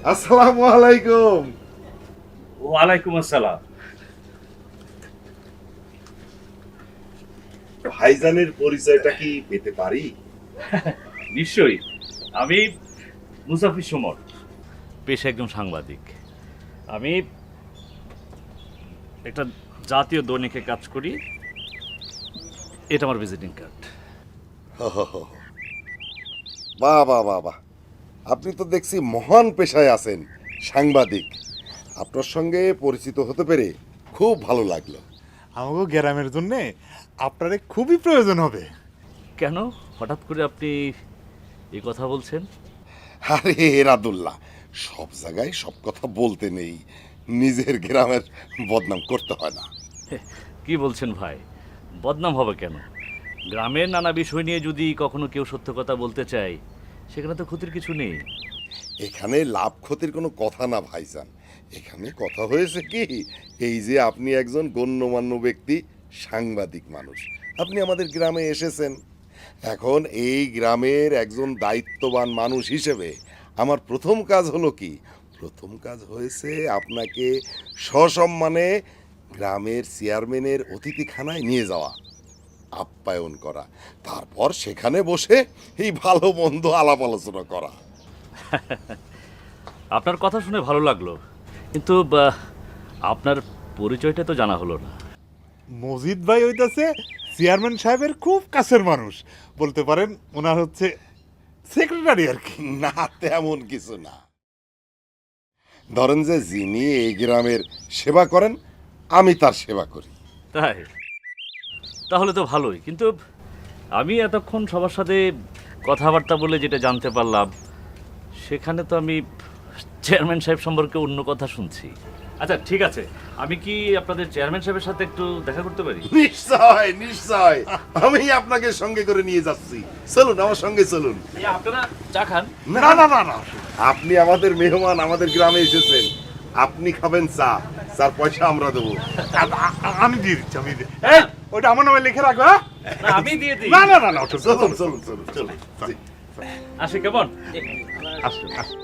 আসসালামু আলাইকুম। ওয়ালাইকুম আসসালাম। ভাইজানের পরিচয়টা কি পেতে পারি? নিশ্চয়ই, আমি মুসাফির সুমন, পেশা একজন সাংবাদিক। আমি একটা জাতীয় দৈনিকে কাজ করি। এটা আমার ভিজিটিং কার্ড। বাহ বাহ বাহ বাহ, আপনি তো দেখছি মহান পেশায় আছেন, সাংবাদিক। আপনার সঙ্গে পরিচিত হতে পেরে খুব ভালো লাগলো। আমাকে গ্রামের জন্য আপনারে খুবই প্রয়োজন হবে। কেন হঠাৎ করে আপনি এই কথা বলছেন? আরে এরাদুল্লাহ, সব জায়গায় সব কথা বলতে নেই, নিজের গ্রামের বদনাম করতে হয় না। কি বলছেন ভাই? বদনাম হবে কেন? গ্রামের নানা বিষয় নিয়ে যদি কখনো কেউ সত্য কথা বলতে চায়, সেখানে তো ক্ষতির কিছু নেই। এখানে লাভ ক্ষতির কোনো কথা না ভাইজান। এখানে কথা হয়েছে কি, এই যে আপনি একজন গণ্যমান্য ব্যক্তি, সাংবাদিক মানুষ, আপনি আমাদের গ্রামে এসেছেন। এখন এই গ্রামের একজন দায়িত্ববান মানুষ হিসেবে আমার প্রথম কাজ হলো কি, প্রথম কাজ হয়েছে আপনাকে সসম্মানে গ্রামের চেয়ারম্যানের অতিথিখানায় নিয়ে যাওয়া, আপ্যায়ন করা, তারপর সেখানে বসে এই ভালো মন্দ আলাপ আলোচনা করা। আপনার কথা শুনে ভালো লাগলো, কিন্তু আপনার পরিচয়টা তো জানা হলো না। মজিদ ভাই হইতাছে চেয়ারম্যান সাহেবের খুব কাছের মানুষ, বলতে পারেন ওনার হচ্ছে সেক্রেটারি আর কি। না, তেমন কিছু না। ধরেন যে যিনি এই গ্রামের সেবা করেন, আমি তার সেবা করি। তাই? তাহলে তো ভালোই, কিন্তু আমি এতক্ষণ সবার সাথে কথাবার্তা বলে যেটা জানতে পারলাম, সেখানে তো আমি চেয়ারম্যান সাহেব সম্পর্কে অন্য কথা শুনছি। আচ্ছা ঠিক আছে, আমি কি আপনাদের চেয়ারম্যান সাহেবের সাথে একটু দেখা করতে পারি? নিশ্চয় নিশ্চয়, আমি আপনাকে সঙ্গে করে নিয়ে যাচ্ছি। চলুন, আমার সঙ্গে চলুন। আপনারা চা খান? না না না না, আপনি আমাদের মেহমান, আমাদের গ্রামে এসেছেন, আপনি খাবেন চা, চার পয়সা আমরা দেবো। আমি দিয়ে দিচ্ছি, আমি দিয়ে এই ওইটা আমার নামে লিখে রাখো। হ্যাঁ? না, আমি দিয়ে দিই। না না না না, ওঠো, চলুন চলুন চলুন চলুন। জি। আসি, কেমন? আসো, আসো।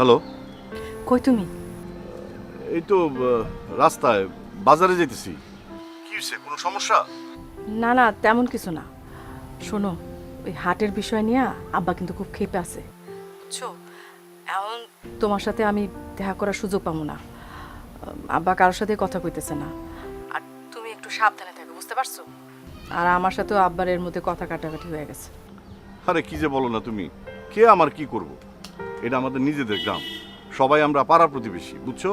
হ্যালো, কই তুমি? এই তো রাস্তায় বাজারে যেতেছি। কি হয়েছে, কোনো সমস্যা? না না, তেমন কিছু না। শোনো, ওই হাটের বিষয় নিয়ে আব্বা কিন্তু খুব ক্ষেপে আছে, বুঝছো? এখন তোমার সাথে আমি দেখা করার সুযোগ পাবো না। আব্বা কারোর সাথে কথা কইতেছে না। আর তুমি একটু সাবধানে থাকো, বুঝতে পারছো? আর আমার সাথেও আব্বার এর মধ্যে কথা কাটাকাটি হয়ে গেছে। আরে কি যে বলো না তুমি, কে আমার কি করব? এটা আমাদের নিজেদের গ্রাম, সবাই আমরা পাড়া প্রতিবেশী, বুঝছো?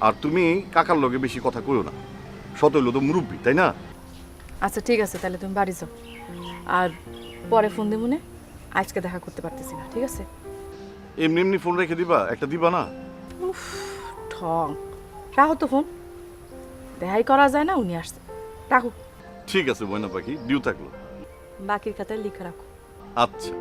আর তুমি কাকার লগে বেশি কথা কইও না, শত হইলো তো মুরব্বী, তাই না? আচ্ছা ঠিক আছে, তাহলে তুমি বাড়ি যাও, আর পরে ফোন দিব মনে। আজকে দেখা করতে পারতেছি না, ঠিক আছে? এমনি এমনি ফোন রেখে দিবা, একটা দিবা না? ঠং, রাখো তো ফোন, দেখাই করা যায় না, উনি আসছে, রাখো। ঠিক আছে ময়না পাখি, ডিউ থাকলো। বাকির খাতায় লিখে রাখো। আচ্ছা।